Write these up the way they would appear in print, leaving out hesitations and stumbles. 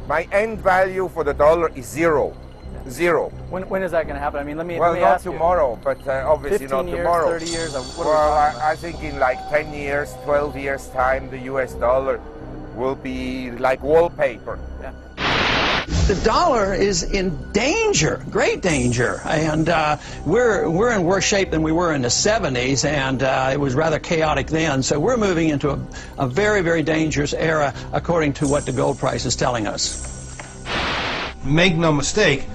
My end value for the dollar is zero. Zero. When is that going to happen? I mean, let me not ask tomorrow, but obviously 15 not years, tomorrow. 30 years? Well, I think in like 10 years, 12 years time, the US dollar will be like wallpaper. Yeah. The dollar is in danger, great danger, and we're in worse shape than we were in the 70s, and it was rather chaotic then. So we're moving into a very, very dangerous era, according to what the gold price is telling us. Make no mistake,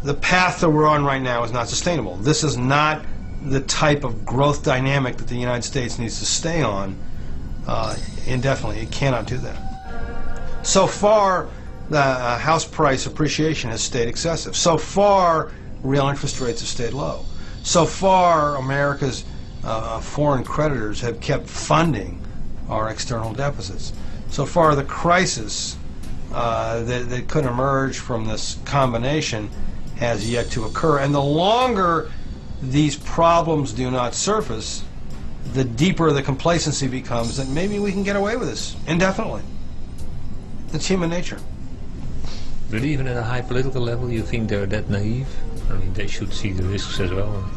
the path that we're on right now is not sustainable. This is not the type of growth dynamic that the United States needs to stay on indefinitely. It cannot do that. So far, the house price appreciation has stayed excessive. So far, real interest rates have stayed low. So far, America's foreign creditors have kept funding our external deficits. So far, the crisis that could emerge from this combination has yet to occur. And the longer these problems do not surface, the deeper the complacency becomes that maybe we can get away with this indefinitely. It's human nature. But even at a high political level, you think they're that naive? I mean, they should see the risks as well.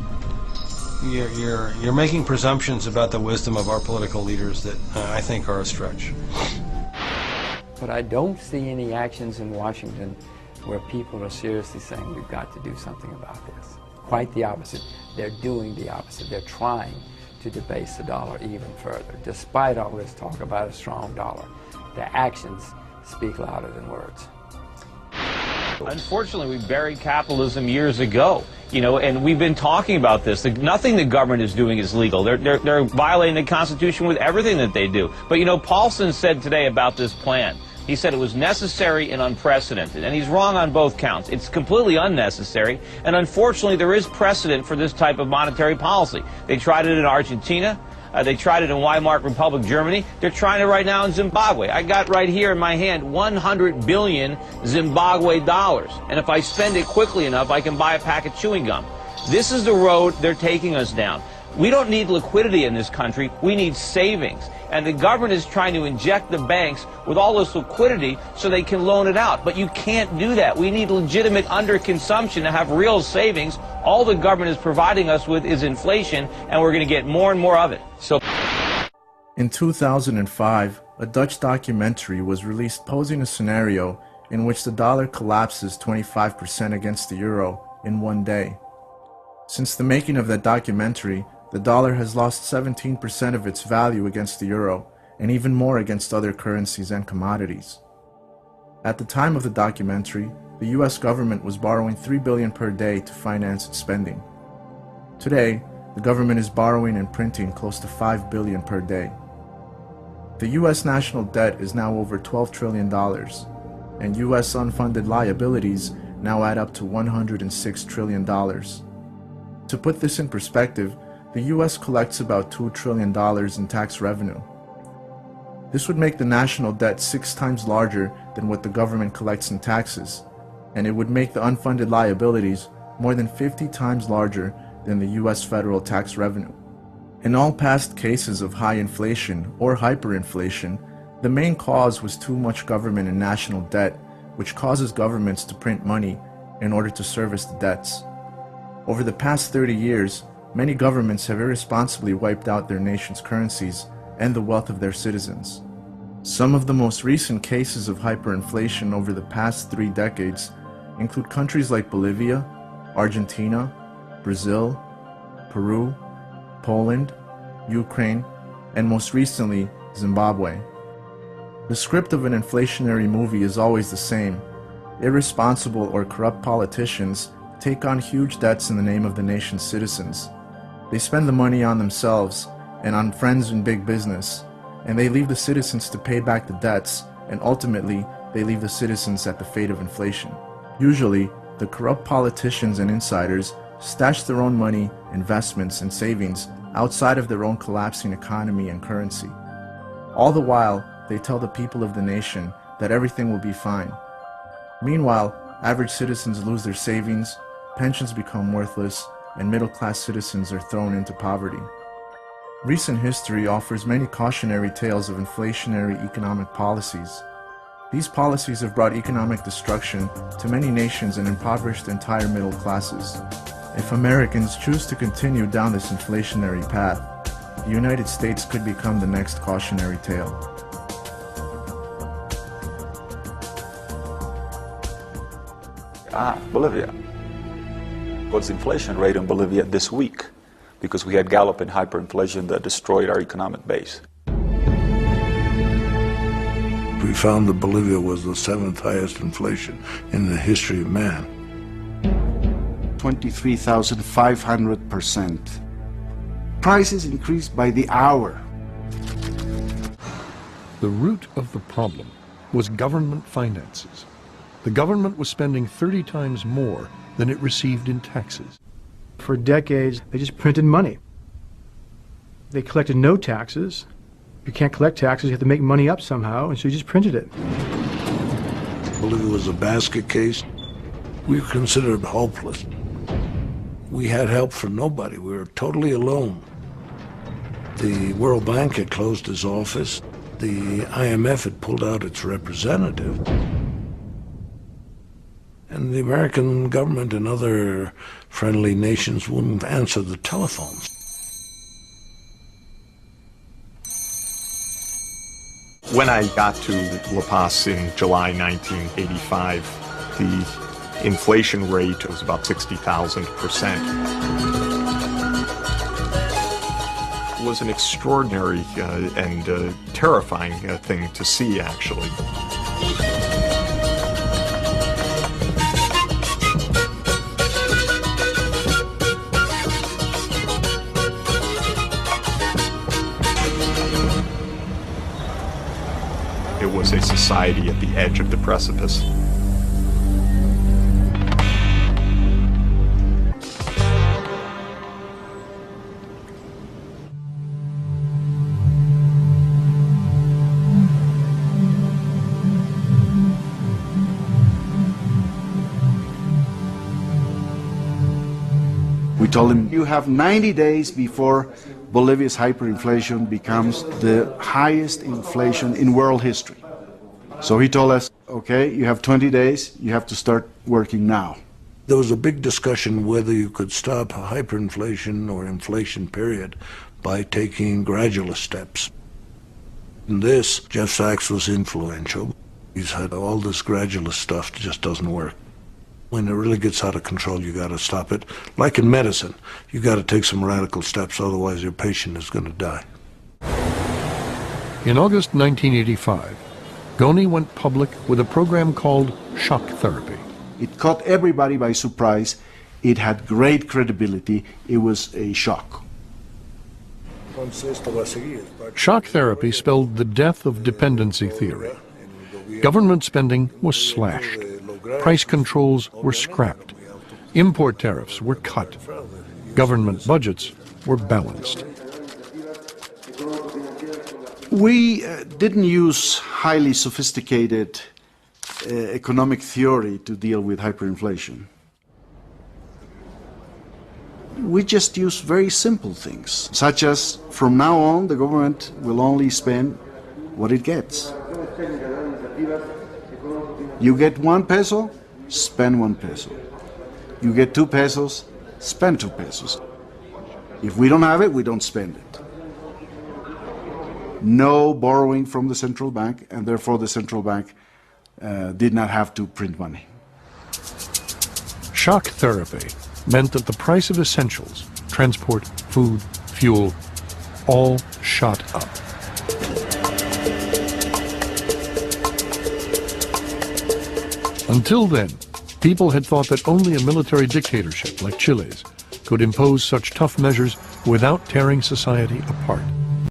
You're making presumptions about the wisdom of our political leaders that I think are a stretch. But I don't see any actions in Washington where people are seriously saying we've got to do something about this. Quite the opposite. They're doing the opposite. They're trying to debase the dollar even further. Despite all this talk about a strong dollar, their actions speak louder than words. Unfortunately, we buried capitalism years ago, you know, and we've been talking about this. Nothing the government is doing is legal. They're violating the Constitution with everything that they do. But, you know, Paulson said today about this plan, he said it was necessary and unprecedented, and he's wrong on both counts. It's completely unnecessary, and unfortunately there is precedent for this type of monetary policy. They tried it in Argentina. They tried it in Weimar Republic, Germany. They're trying it right now in Zimbabwe. I got right here in my hand 100 billion Zimbabwe dollars. And if I spend it quickly enough, I can buy a pack of chewing gum. This is the road they're taking us down. We don't need liquidity in this country. We need savings. And the government is trying to inject the banks with all this liquidity so they can loan it out. But you can't do that. We need legitimate underconsumption to have real savings. All the government is providing us with is inflation, and we're going to get more and more of it. So, in 2005, a Dutch documentary was released posing a scenario in which the dollar collapses 25% against the euro in one day. Since the making of that documentary, the dollar has lost 17% of its value against the euro, and even more against other currencies and commodities. At the time of the documentary, the US government was borrowing $3 billion per day to finance its spending. Today, the government is borrowing and printing close to $5 billion per day. The US national debt is now over $12 trillion, and US unfunded liabilities now add up to $106 trillion. To put this in perspective, the US collects about $2 trillion in tax revenue. This would make the national debt 6 times larger than what the government collects in taxes, and it would make the unfunded liabilities more than 50 times larger than the US federal tax revenue. In all past cases of high inflation or hyperinflation, the main cause was too much government and national debt, which causes governments to print money in order to service the debts. Over the past 30 years, many governments have irresponsibly wiped out their nation's currencies and the wealth of their citizens. Some of the most recent cases of hyperinflation over the past 3 decades include countries like Bolivia, Argentina, Brazil, Peru, Poland, Ukraine, and most recently, Zimbabwe. The script of an inflationary movie is always the same. Irresponsible or corrupt politicians take on huge debts in the name of the nation's citizens. They spend the money on themselves and on friends in big business, and they leave the citizens to pay back the debts, and ultimately, they leave the citizens at the fate of inflation. Usually, the corrupt politicians and insiders stash their own money, investments, and savings outside of their own collapsing economy and currency. All the while, they tell the people of the nation that everything will be fine. Meanwhile, average citizens lose their savings, pensions become worthless, and middle-class citizens are thrown into poverty. Recent history offers many cautionary tales of inflationary economic policies. These policies have brought economic destruction to many nations and impoverished entire middle classes. If Americans choose to continue down this inflationary path, the United States could become the next cautionary tale. Bolivia. What's the inflation rate in Bolivia this week? Because we had galloping hyperinflation that destroyed our economic base. We found that Bolivia was the 7th highest inflation in the history of man. 23,500%. Prices increased by the hour. The root of the problem was government finances. The government was spending 30 times more than it received in taxes. For decades, they just printed money. They collected no taxes. If you can't collect taxes, you have to make money up somehow, and so you just printed it. Bolivia was a basket case. We were considered hopeless. We had help from nobody. We were totally alone. The World Bank had closed its office. The IMF had pulled out its representative. And the American government and other friendly nations wouldn't answer the telephones. When I got to La Paz in July 1985, the inflation rate was about 60,000%. It was an extraordinary and terrifying thing to see, actually. It was a society at the edge of the precipice. We told him, you have 90 days before Bolivia's hyperinflation becomes the highest inflation in world history. So he told us, okay, you have 20 days, you have to start working now. There was a big discussion whether you could stop hyperinflation or inflation period by taking gradual steps. In this, Jeff Sachs was influential. He's had all this gradual stuff that just doesn't work. When it really gets out of control, you got to stop it. Like in medicine, you got to take some radical steps, otherwise your patient is going to die. In August 1985, Goni went public with a program called shock therapy. It caught everybody by surprise. It had great credibility. It was a shock. Shock therapy spelled the death of dependency theory. Government spending was slashed. Price controls were scrapped. Import tariffs were cut. Government budgets were balanced. We didn't use highly sophisticated economic theory to deal with hyperinflation. We just use very simple things, such as from now on the government will only spend what it gets. You get 1 peso, spend 1 peso. You get 2 pesos, spend 2 pesos. If we don't have it, we don't spend it. No borrowing from the central bank, and therefore the central bank did not have to print money. Shock therapy meant that the price of essentials, transport, food, fuel, all shot up. Until then, people had thought that only a military dictatorship like Chile's could impose such tough measures without tearing society apart.